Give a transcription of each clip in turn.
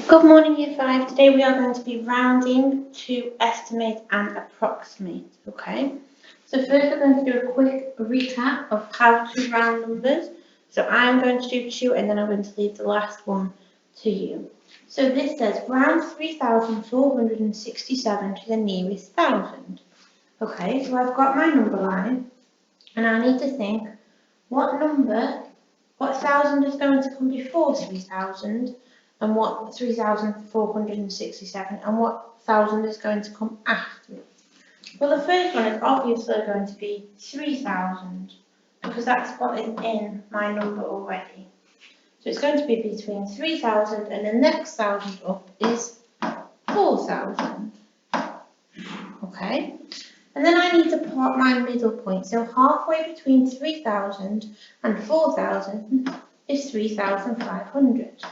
Good morning, Year 5. Today we are going to be rounding to estimate and approximate, okay? So first we're going to do a quick recap of how to round numbers. So I'm going to do 2 and then I'm going to leave the last one to you. So this says round 3,467 to the nearest thousand. Okay, so I've got my number line and I need to think what thousand is going to come before 3,000 and what 3,467 and what thousand is going to come after it. Well, the first one is obviously going to be 3,000 because that's what is in my number already. So it's going to be between 3,000 and the next thousand up is 4,000. Okay, and then I need to plot my middle point. So halfway between 3,000 and 4,000 is 3,500.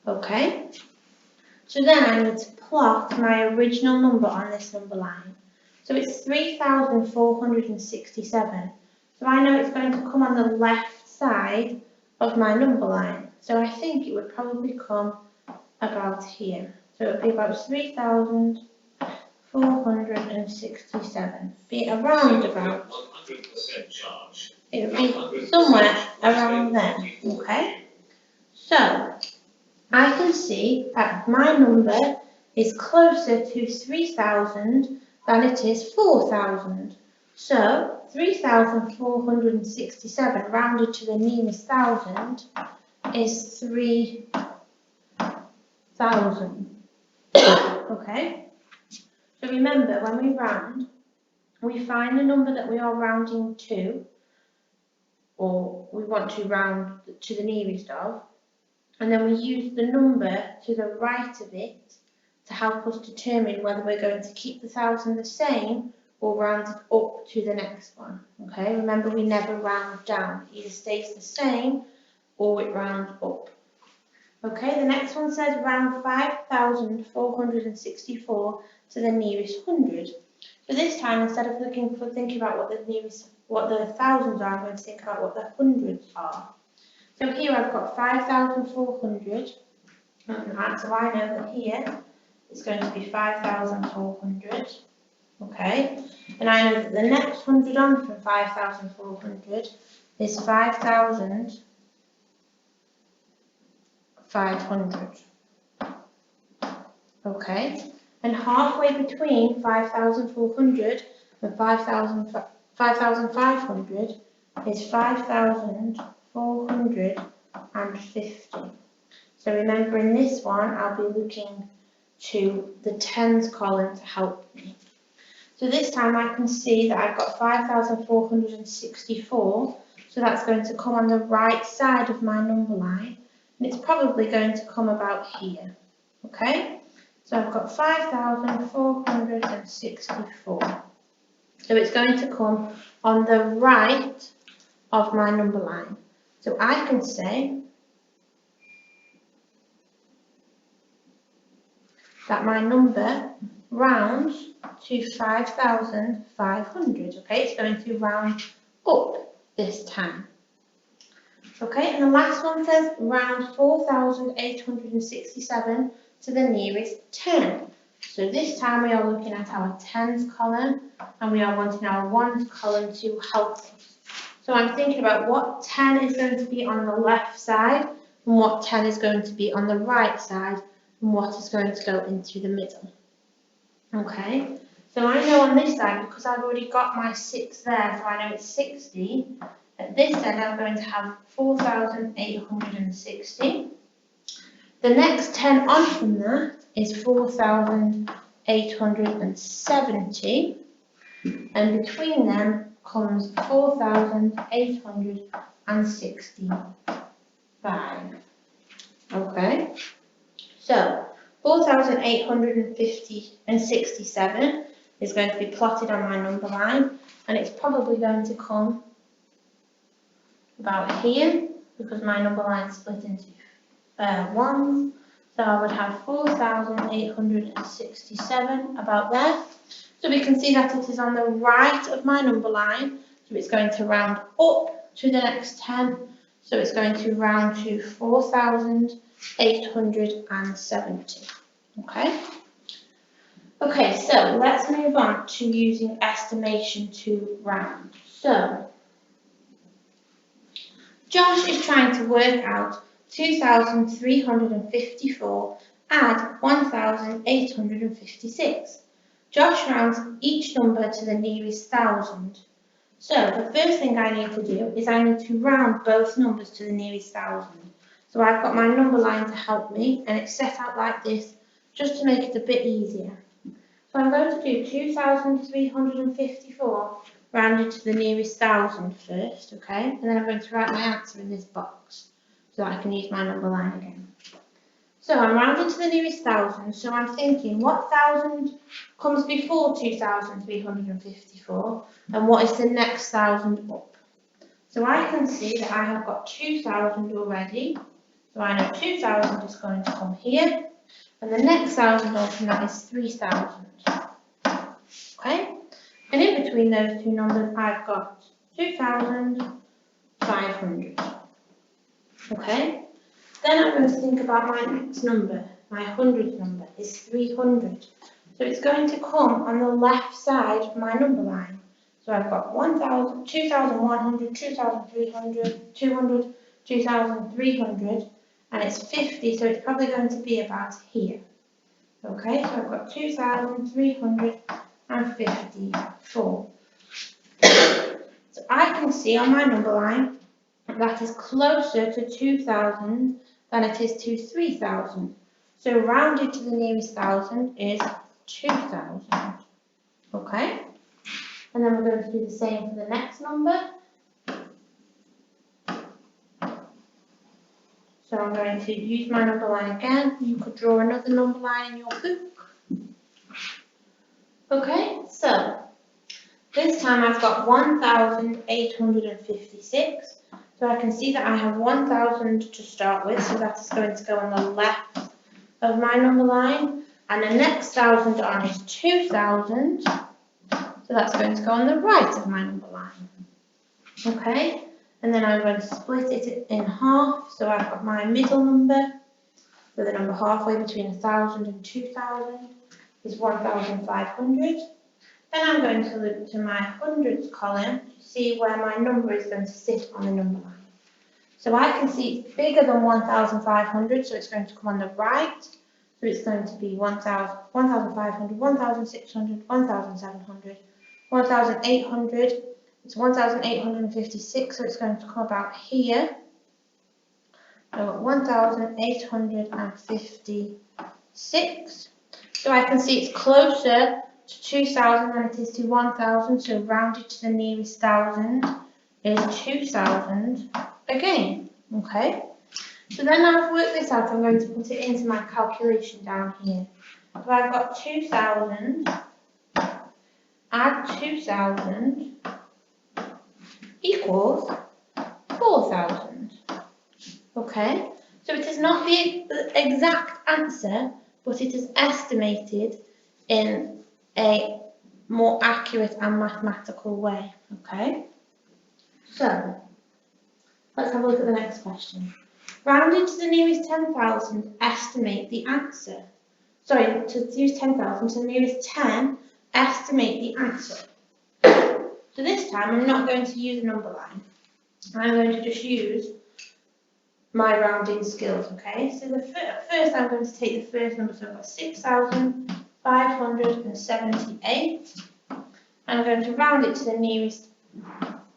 Okay, so then I need to plot my original number on this number line. So it's 3,467. So I know it's going to come on the left side of my number line. So I think it would probably come about here. So it would be about 3,467. Be around about. 100% charge. It would be somewhere around there. Okay, so I can see that my number is closer to 3,000 than it is 4,000. So 3,467 rounded to the nearest thousand is 3,000. Okay? So remember, when we round, we find the number that we are rounding to, or we want to round to the nearest of, and then we use the number to the right of it to help us determine whether we're going to keep the thousand the same or round it up to the next one. Okay, remember we never round down. It either stays the same or it rounds up. Okay, the next one says round 5,464 to the nearest hundred. So this time, instead of thinking about what the thousands are, I'm going to think about what the hundreds are. So here I've got 5,400, so I know that here it's going to be 5,400, okay? And I know that the next 100 on from 5,400 is 5,500, okay? And halfway between 5,400 and 5,500 is 5,450. So remember in this one, I'll be looking to the tens column to help me. So this time I can see that I've got 5,464. So that's going to come on the right side of my number line. And it's probably going to come about here. Okay? So I've got 5,464. So it's going to come on the right of my number line. So I can say that my number rounds to 5,500. Okay, it's going to round up this time. Okay, and the last one says round 4,867 to the nearest 10. So this time we are looking at our tens column and we are wanting our ones column to help us. So I'm thinking about what 10 is going to be on the left side and what 10 is going to be on the right side and what is going to go into the middle. Okay, so I know on this side, because I've already got my 6 there, so I know it's 60. At this end, I'm going to have 4,860. The next 10 on from that is 4,870. And between them comes 4,865. Okay, so 4,867 is going to be plotted on my number line, and it's probably going to come about here because my number line is split into ones. So I would have 4,867 about there. So we can see that it is on the right of my number line. So it's going to round up to the next 10. So it's going to round to 4,000 870. Okay? Okay, so let's move on to using estimation to round. So, Josh is trying to work out 2,354 add 1,856. Josh rounds each number to the nearest thousand. So the first thing I need to do is I need to round both numbers to the nearest thousand. So I've got my number line to help me, and it's set out like this just to make it a bit easier. So I'm going to do 2,354 rounded to the nearest thousand first, okay? And then I'm going to write my answer in this box so that I can use my number line again. So I'm rounding to the nearest thousand, so I'm thinking what thousand comes before 2,354 and what is the next thousand up? So I can see that I have got 2,000 already, so I know 2,000 is going to come here, and the next thousand up from that is 3,000. Okay? And in between those two numbers, I've got 2,500. Okay? Then I'm going to think about my next number. My hundredth number is 300. So it's going to come on the left side of my number line. So I've got 1,000, 2,100, 2,300, 200, 2,300, and it's 50, so it's probably going to be about here. Okay, so I've got 2,354. So I can see on my number line that is closer to 2,000 than it is to 3,000. So rounded to the nearest thousand is 2,000. Okay? And then we're going to do the same for the next number. So I'm going to use my number line again. You could draw another number line in your book. Okay, so this time I've got 1,856. So I can see that I have 1,000 to start with, so that is going to go on the left of my number line. And the next thousand on is 2,000. So that's going to go on the right of my number line. Okay, and then I'm going to split it in half. So I've got my middle number, with a number halfway between 1,000 and 2,000 is 1,500. Then I'm going to look to my hundreds column to see where my number is going to sit on the number line. So I can see it's bigger than 1,500, so it's going to come on the right. So it's going to be 1,000, 1,500, 1,600, 1,700, 1,800. It's 1,856, so it's going to come about here. So 1,856. So I can see it's closer to 2,000 than it is to 1,000, so rounded to the nearest thousand is 2,000 again. Okay? So then I've worked this out, I'm going to put it into my calculation down here. So I've got 2,000, add 2,000 equals 4,000. Okay? So it is not the exact answer, but it is estimated in a more accurate and mathematical way. Okay? So, let's have a look at the next question. Rounded to the nearest 10,000, estimate the answer. Sorry, to use 10,000 to the nearest 10, estimate the answer. So this time I'm not going to use a number line. I'm going to just use my rounding skills, okay? So first I'm going to take the first number, so I've got 6,578. I'm going to round it to the nearest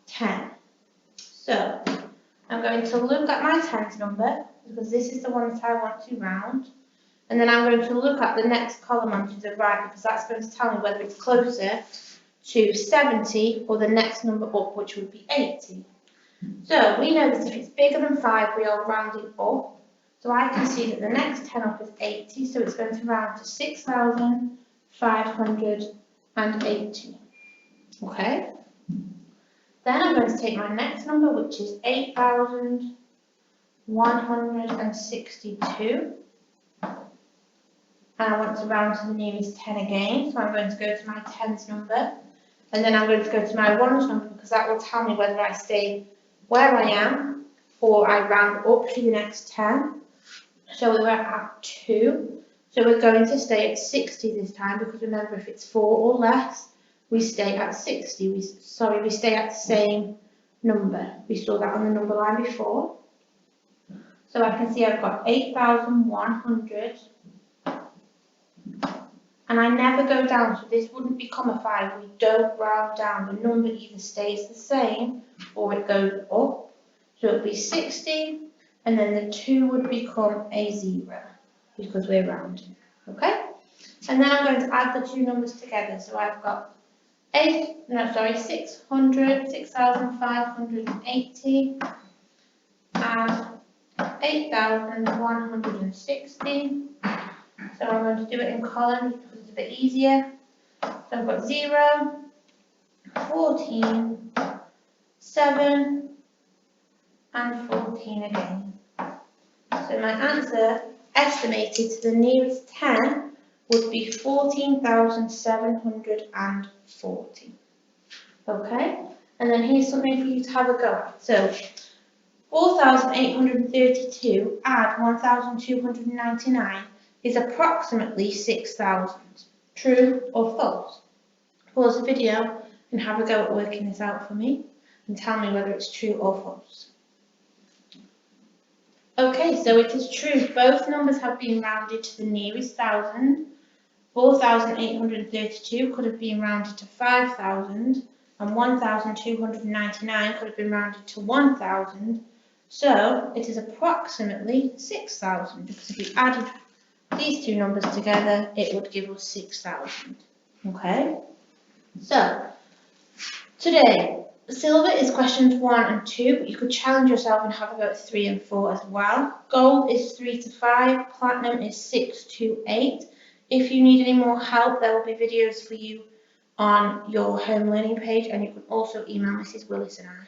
10. So I'm going to look at my tens number, because this is the one that I want to round. And then I'm going to look at the next column onto the right, because that's going to tell me whether it's closer to 70 or the next number up, which would be 80. So we know that if it's bigger than 5, we are rounding up. So I can see that the next 10 up is 80, so it's going to round to 6,580. Okay? Then I'm going to take my next number, which is 8,162. And I want to round to the nearest 10 again, so I'm going to go to my tens number. And then I'm going to go to my ones number, because that will tell me whether I stay where I am or I round up to the next 10. So we were at 2. So we're going to stay at 60 this time, because remember, if it's 4 or less, we stay at 60. We stay at the same number. We saw that on the number line before. So I can see I've got 8,100. And I never go down, so this wouldn't become a 5. We don't round down. The number either stays the same or it goes up. So it would be 60, and then the 2 would become a 0 because we're rounding. Okay? And then I'm going to add the two numbers together. So I've got 6,580 and 8,160. So I'm going to do it in columns because it's a bit easier. So I've got 0, 14, 7, and 14 again. So my answer, estimated to the nearest 10, would be 14,740. Okay? And then here's something for you to have a go at. So 4,832 add 1,299 is approximately 6,000. True or false? Pause the video and have a go at working this out for me and tell me whether it's true or false. Okay, so it is true. Both numbers have been rounded to the nearest 1,000. 4,832 could have been rounded to 5,000, and 1,299 could have been rounded to 1,000. So it is approximately 6,000, because if we added these two numbers together, it would give us 6,000. Okay? So, today, silver is questions 1 and 2, but you could challenge yourself and have a go at 3 and 4 as well. Gold is 3 to 5, platinum is 6 to 8. If you need any more help, there will be videos for you on your home learning page, and you can also email Mrs. Willis and I.